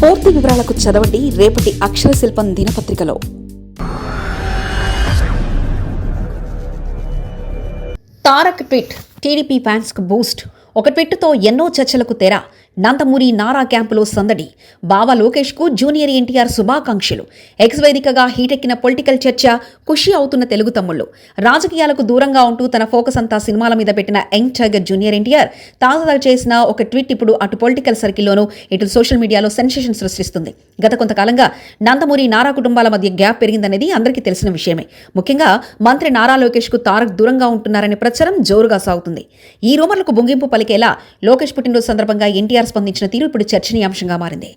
పూర్తి వివరాలకు చదవండి రేపటి అక్షర శిల్పం దినపత్రికలో. తారక్ ట్వీట్ టీడీపీ ఫ్యాన్స్ కు బూస్ట్. ఒక ట్వీట్తో ఎన్నో చర్చలకు తెర. నందమూరి నారా క్యాంపులో సందడి. బావ లోకేష్ కు జూనియర్ ఎన్టీఆర్ శుభాకాంక్షలు. ఎక్స్ వేదికగా హీటెక్కిన పొలిటికల్ చర్చ. ఖుషి అవుతున్న తెలుగు తమ్ముళ్లు. రాజకీయాలకు దూరంగా ఉంటూ తన ఫోకస్ అంతా సినిమాల మీద పెట్టిన యంగ్ టైగర్ జూనియర్ ఎన్టీఆర్ తాజాగా చేసిన ఒక ట్వీట్ ఇప్పుడు అటు పొలిటికల్ సర్కిల్లోనూ ఇటు సోషల్ మీడియాలో సెన్సేషన్ సృష్టిస్తుంది. గత కొంతకాలంగా నందమూరి నారా కుటుంబాల మధ్య గ్యాప్ పెరిగిందనేది అందరికీ తెలిసిన విషయమే. ముఖ్యంగా మంత్రి నారా లోకేష్ కు తారక్ దూరంగా ఉంటున్నారనే ప్రచారం జోరుగా సాగుతుంది. ఈ రూమర్లకు బొంగింపు పలికేలా లోకేష్ పుట్టినరోజు సందర్భంగా ఎన్టీఆర్ స్పందించిన తీరు ఇప్పుడు చర్చనీయాంశంగా మారింది.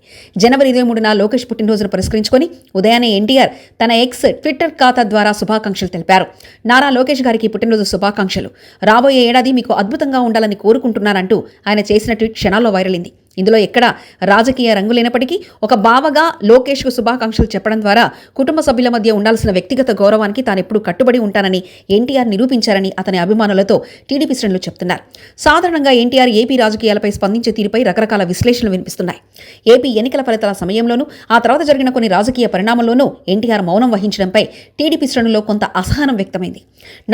జనవరి 23న లోకేష్ పుట్టినరోజును పురస్కరించుకొని ఉదయాన్నే ఎన్టీఆర్ తన ఎక్స్ ట్విట్టర్ ఖాతా ద్వారా శుభాకాంక్షలు తెలిపారు. నారా లోకేష్ గారికి పుట్టినరోజు శుభాకాంక్షలు. రాబోయే ఏడాది మీకు అద్భుతంగా ఉండాలని కోరుకుంటున్నారంటూ ఆయన చేసిన ట్వీట్ క్షణాల్లో వైరల్ అయింది. ఇందులో ఎక్కడ రాజకీయ రంగు లేనప్పటికీ ఒక బావగా లోకేష్ కు శుభాకాంక్షలు చెప్పడం ద్వారా కుటుంబ సభ్యుల మధ్య ఉండాల్సిన వ్యక్తిగత గౌరవానికి తానెప్పుడు కట్టుబడి ఉంటానని ఎన్టీఆర్ నిరూపించారని అతని అభిమానులతో టీడీపీ శ్రేణులు చెప్తున్నారు. సాధారణంగా ఎన్టీఆర్ ఏపీ రాజకీయాలపై స్పందించే తీరుపై రకరకాల విశ్లేషణలు వినిపిస్తున్నాయి. ఏపీ ఎన్నికల ఫలితాల సమయంలోనూ ఆ తర్వాత జరిగిన కొన్ని రాజకీయ పరిణామాల్లోనూ ఎన్టీఆర్ మౌనం వహించడంపై టీడీపీ శ్రేణుల్లో కొంత అసహనం వ్యక్తమైంది.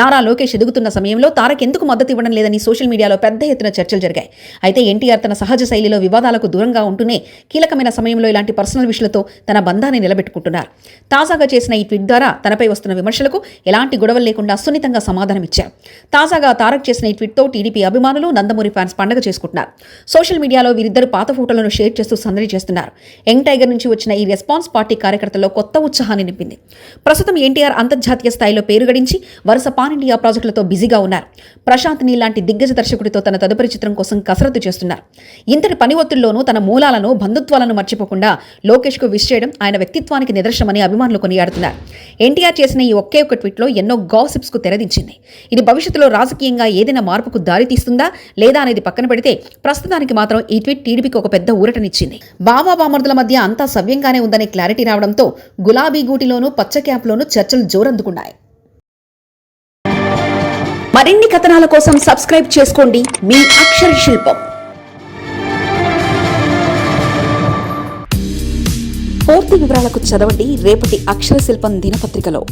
నారా లోకేష్ ఎదుగుతున్న సమయంలో తారక్ ఎందుకు మద్దతు ఇవ్వడం లేదని సోషల్ మీడియాలో పెద్ద ఎత్తున చర్చలు జరిగాయి. అయితే ఎన్టీఆర్ తన సహజ శైలిలో వివాదాలకు దూరంగా ఉంటూనే కీలకమైన సమయంలో ఇలాంటి పర్సనల్ విషయాలతో తన బంధాన్ని నిలబెట్టుకుంటున్నారు. తాజాగా చేసిన ఈ ట్వీట్ ద్వారా తనపై వస్తున్న విమర్శలకు ఎలాంటి గొడవలు లేకుండా సున్నితంగా సమాధానమిచ్చారు. తాజాగా తారక్ చేసిన ఈ ట్వీట్తో టీడీపీ అభిమానులు నందమూరి ఫ్యాన్స్ పండగ చేసుకుంటున్నారు. సోషల్ మీడియాలో వీరిద్దరు పాత ఫోటోలను షేర్ చేస్తూ సందడి చేస్తున్నారు. యంగ్ టైగర్ నుంచి వచ్చిన ఈ రెస్పాన్స్ పార్టీ కార్యకర్తల్లో కొత్త ఉత్సాహాన్ని నింపింది. ప్రస్తుతం ఎన్టీఆర్ అంతర్జాతీయ స్థాయిలో పేరు గడించి వరుస పాన్ ఇండియా ప్రాజెక్టులతో బిజీగా ఉన్నారు. ప్రశాంత్ నీల్ లాంటి దిగ్గజ దర్శకుడితో తన తదుపరి చిత్రం కోసం కసరత్తు చేస్తున్నారు. ఇంతటి పని ఒత్తిడిలోనూ తన మూలాలను బంధుత్వాలను మర్చిపోకుండా లోకేష్ కు విష్ చేయడం ఆయన వ్యక్తిత్వానికి నిదర్శనమని అభిమానులు కొనియాడుతున్నారు. ఎన్టీఆర్ చేసిన ఈ ఒకే ఒక్క ట్వీట్లో ఎన్నో గాసిప్స్ కు తెరదించింది. ఇది భవిష్యత్తులో రాజకీయంగా ఏదైనా మార్పుకు దారితీస్తుందా లేదా అనేది పక్కన పెడితే ప్రస్తుతానికి మాత్రం ఈ ట్వీట్ టీడీపీకి ఒక పెద్ద ఊరటనిచ్చింది. బావా బామర్దుల మధ్య అంతా సవ్యంగానే ఉందనే క్లారిటీ రావడంతో గులాబీ గూటిలోనూ పచ్చ క్యాంపులోనూ చర్చలు జోరందుకున్నాయి. మరిన్ని కథనాల కోసం సబ్స్క్రైబ్ చేసుకోండి మీ అక్షర శిల్పం. పూర్తి వివరాలకు చదవండి రేపటి అక్షర శిల్పం దినపత్రికలో.